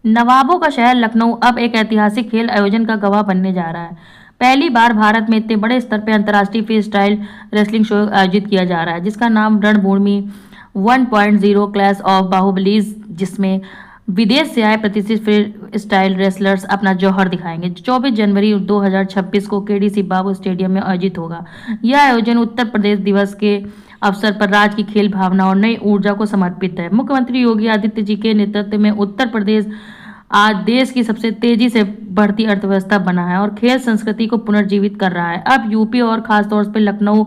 नवाबों का शहर लखनऊ अब एक ऐतिहासिक खेल आयोजन का गवाह बनने जा रहा है। पहली बार भारत में इतने बड़े स्तर पर अंतर्राष्ट्रीय फ्री स्टाइल रेसलिंग शो आयोजित किया जा रहा है, जिसका नाम रणभूमि 1.0 क्लास ऑफ बाहुबलीज, जिसमें विदेश से आए प्रतिष्ठित फ्री स्टाइल रेसलर्स अपना जौहर दिखाएंगे। 24 जनवरी 2026 को केडीसी बाबू स्टेडियम में आयोजित होगा। यह आयोजन उत्तर प्रदेश दिवस के अवसर पर राज्य की खेल भावना और नई ऊर्जा को समर्पित है। मुख्यमंत्री योगी आदित्य जी के नेतृत्व में उत्तर प्रदेश आज देश की सबसे तेजी से बढ़ती अर्थव्यवस्था बना है और खेल संस्कृति को पुनर्जीवित कर रहा है। अब यूपी और खासतौर पर लखनऊ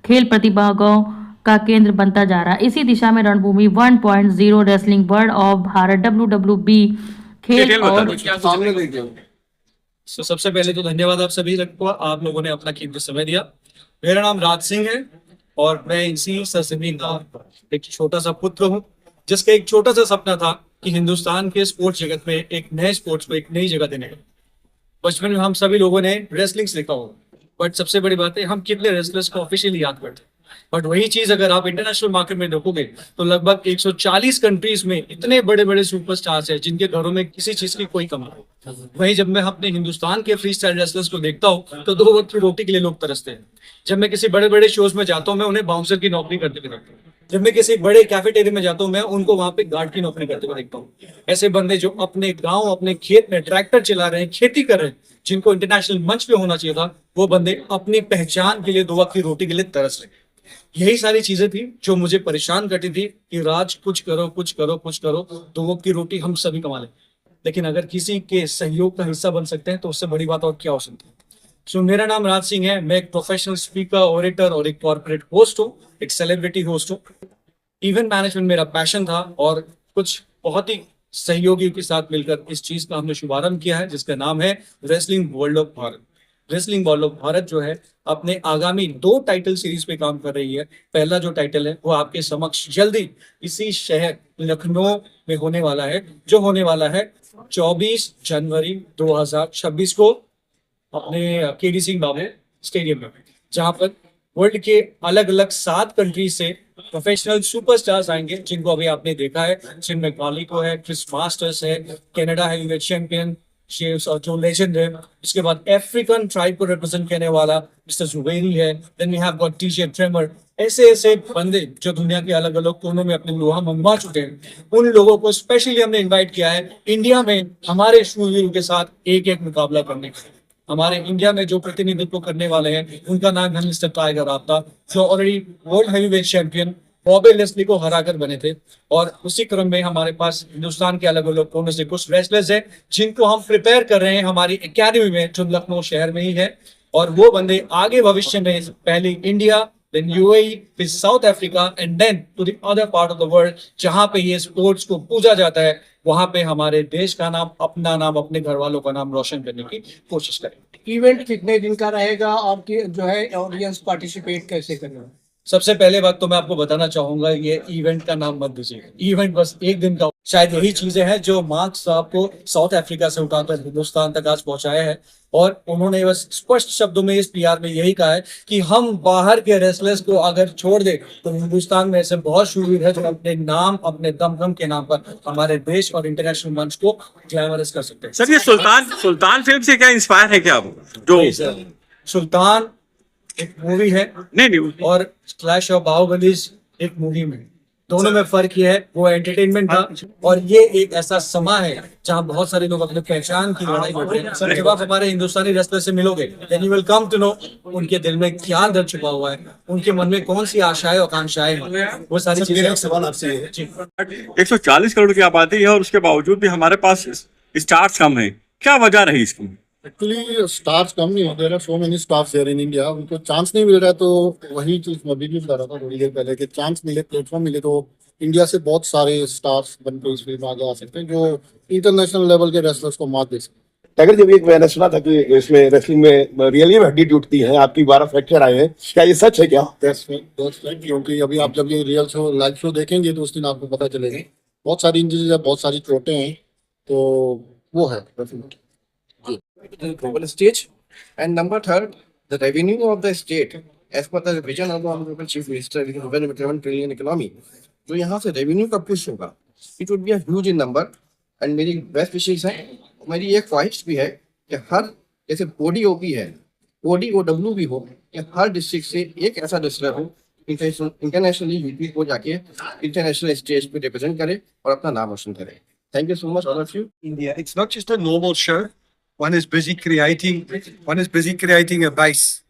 खेल प्रतिभाओं का केंद्र बनता जा रहा है। इसी दिशा में रणभूमि 1.0 wrestling world of Bharat WWB खेल और सबसे पहले तो धन्यवाद आप सभी को, आप लोगों ने अपना कीमती समय दिया। मेरा नाम राज सिंह है और मैं इसी सरजमीन का एक छोटा सा पुत्र हूँ, जिसका एक छोटा सा सपना था कि हिंदुस्तान के स्पोर्ट्स जगत में एक नए स्पोर्ट्स को एक नई जगह देने का। बचपन में हम सभी लोगों ने रेसलिंग सीखा हो, बट सबसे बड़ी बात है हम कितने रेसलर्स को ऑफिशियली याद करते हैं। बट वही चीज अगर आप इंटरनेशनल मार्केट में देखोगे तो लगभग 140 कंट्रीज में इतने बड़े बड़े सुपरस्टार्स हैं जिनके घरों में किसी चीज की कोई कमी नहीं। वहीं जब मैं अपने हिंदुस्तान के फ्री स्टाइल रेसलर्स को देखता हूँ तो 2 वक्त की रोटी के लिए लोग तरसते हैं। जब मैं किसी बड़े बड़े शोज में जाता हूँ मैं उन्हें बाउंसर की नौकरी करते हुए देखता हूँ। जब मैं किसी बड़े कैफेटेरिया में जाता हूँ मैं उनको वहां पे गार्ड की नौकरी करते हुए देखता हूँ। ऐसे बंदे जो अपने गांव अपने खेत में ट्रैक्टर चला रहे हैं, खेती कर रहे हैं, जिनको इंटरनेशनल मंच पे होना चाहिए था, वो बंदे अपनी पहचान के लिए 2 वक्त की रोटी के लिए तरस रहे। यही सारी चीजें थी जो मुझे परेशान करती थी कि राज कुछ करो कुछ करो कुछ करो, 2 वक्त की रोटी हम सभी कमा लें। लेकिन अगर किसी के सहयोग का हिस्सा बन सकते हैं तो उससे बड़ी बात और क्या हो सकती है। सो मेरा नाम राज सिंह है, मैं एक प्रोफेशनल स्पीकर, ऑरेटर और एक कॉर्पोरेट होस्ट हूँ, एक सेलिब्रिटी होस्ट हूँ। इवेंट मैनेजमेंट मेरा पैशन था और कुछ बहुत ही सहयोगियों के साथ मिलकर इस चीज का हमने शुभारंभ किया है, जिसका नाम है wrestling world of Bharat. Wrestling world of Bharat जो है अपने आगामी 2 टाइटल सीरीज पे काम कर रही है। पहला जो टाइटल है वो आपके समक्ष जल्दी इसी शहर लखनऊ में होने वाला है, जो होने वाला है 24 जनवरी 2026 को अपने केडी बाबू स्टेडियम में, जहां पर वर्ल्ड के अलग अलग 7 कंट्री से प्रोफेशनल सुपरस्टार्स आएंगे, जिनको अभी आपने देखा है, जिनमें गालिको है, क्रिस मास्टर्स है, कनाडा हैवीवेट चैंपियन शेव्स और जो लेजेंड है। इसके बाद अफ्रीकन ट्राइब को रिप्रेजेंट करने वाला मिस्टर जुबैरी है। Then we have got TJ Tremor. ऐसे ऐसे बंदे जो दुनिया के अलग अलग कोनों में अपने लोहा मनवा चुके हैं, उन लोगों को स्पेशली हमने इनवाइट किया है इंडिया में हमारे शूरवीरों के साथ एक एक मुकाबला करने के लिए। हमारे इंडिया में जो प्रतिनिधित्व करने वाले हैं उनका नाम है मिस्टर टाइगर आपता, जो already world heavyweight champion Bobby Lashley को हराकर बने थे। और उसी क्रम में हमारे पास हिंदुस्तान के अलग अलग कोनों से कुछ रेसलर्स हैं जिनको हम प्रिपेयर कर रहे हैं हमारी एकेडमी में, जो लखनऊ शहर में ही है। और वो बंदे आगे भविष्य में पहले इंडिया, देन यूएई, फिर South Africa and then to the other part of the world, जहां पे ये स्पोर्ट्स को पूजा जाता है, वहां पे हमारे देश का नाम, अपना नाम, अपने घर वालों का नाम रोशन करने की कोशिश करें। इवेंट कितने दिन का रहेगा, आपकी जो है ऑडियंस पार्टिसिपेट कैसे करेगा? सबसे पहले बात तो मैं आपको बताना चाहूंगा, ये इवेंट का नाम मत दीजिए। इवेंट बस एक दिन का, शायद यही चीजें हैं जो मार्क्स साहब को साउथ अफ्रीका से उठाकर हिंदुस्तान तक आज पहुंचाया है। और उन्होंने बस स्पष्ट शब्दों में इस पीआर में यही कहा है कि हम बाहर के रेसलर्स को अगर छोड़ दे तो हिंदुस्तान में ऐसे बहुत शूरवीर है जो अपने नाम, अपने दमदम के नाम पर हमारे देश और इंटरनेशनल मंच को ग्लैमरस कर सकते हैं। सर, ये सुल्तान फिल्म से क्या इंस्पायर है क्या आप? जो सुल्तान एक मूवी है, नहीं और क्लैश ऑफ बाहुबलीज एक मूवी में, दोनों में फर्क ये है, वो एंटरटेनमेंट था और ये एक ऐसा समा है जहां बहुत सारे लोग अपने पहचान की लड़ाई लड़ रहे हैं। जब आप हमारे हिंदुस्तानी रेसलर से मिलोगे then you will come to know उनके दिल में क्या दर्द छुपा हुआ है, उनके मन में कौन सी आशाएं आकांक्षाएं हैं, वो सारी चीजें। सवाल आपसे है जी। 140 करोड़ की आबादी है और उसके बावजूद भी हमारे पास स्टार्स कम है, क्या वजह रही इसकी? एक्चुअली स्टार्स कम नहीं होते हैं, so many stars here in India, उनको चांस नहीं मिल रहा है। तो वही चीज मैं भी बता रहा था थोड़ी देर पहले कि चांस मिले, प्लेटफॉर्म मिले तो इंडिया से बहुत सारे स्टार्स बनकर इस फील्ड में आगे आ सकते हैं, जो इंटरनेशनल लेवल के रेसलर्स को मात दे सकते हैं। टाइगर जी, एक मैंने सुना था कि इसमें रेसलिंग में रियली में हड्डी टूटती है, आपकी 12 फ्रैक्चर आए हैं, क्या ये सच है क्या? क्योंकि अभी आप जब ये रियल शो, लाइव शो देखेंगे तो उस दिन आपको पता चलेगा बहुत सारी इंजरीज है, बहुत सारी चोटें हैं, तो वो है The global stage. And number third, the revenue of the state, as per the vision of the Honorable Chief Minister, with 7 trillion economy. जो यहाँ से revenue का push होगा, it would be a huge in number. And मेरी best विशेष है, मेरी एक ख्वाहिश भी है कि हर जैसे ODOP है, ODOW भी हो, कि हर डिस्ट्रिक्ट से एक ऐसा रेसलर हो इंटरनेशनली यूपी को जाके इंटरनेशनल स्टेज पे रिप्रेजेंट करे और अपना नाम रोशन करे. Thank you so much, all of you. India. It's not just a normal show. One is busy creating a base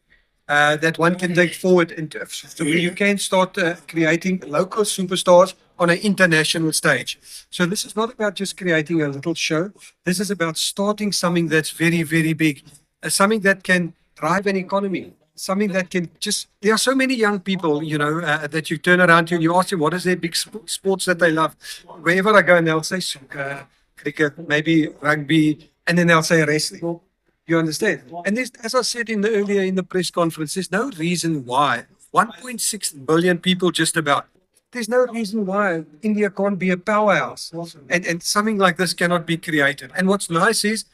that one can take forward. So you can start creating local superstars on an international stage. So this is not about just creating a little show. This is about starting something that's very, very big, something that can drive an economy. Something that can just, there are so many young people, that you turn around to and you ask them what is their big sports that they love. Wherever I go, and they'll say cricket, maybe rugby, and then they'll say wrestling. You understand? And there's, as I said earlier in the press conference, there's no reason why 1.6 billion people just about. There's no reason why India can't be a powerhouse. And something like this cannot be created. And what's nice is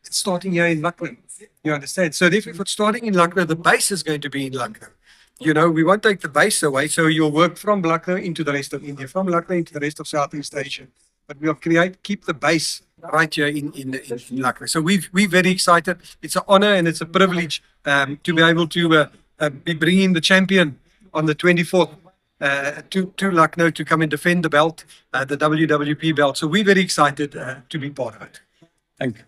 it's starting here in Lucknow. You understand? So if it's starting in Lucknow, the base is going to be in Lucknow. We won't take the base away. So you'll work from Lucknow into the rest of India, from Lucknow into the rest of Southeast Asia. But we'll keep the base right here in Lucknow. So we're very excited. It's an honor and it's a privilege to be able to be bringing the champion on the 24th to Lucknow to come and defend the belt, the WWP belt. So we're very excited to be part of it. Thank you.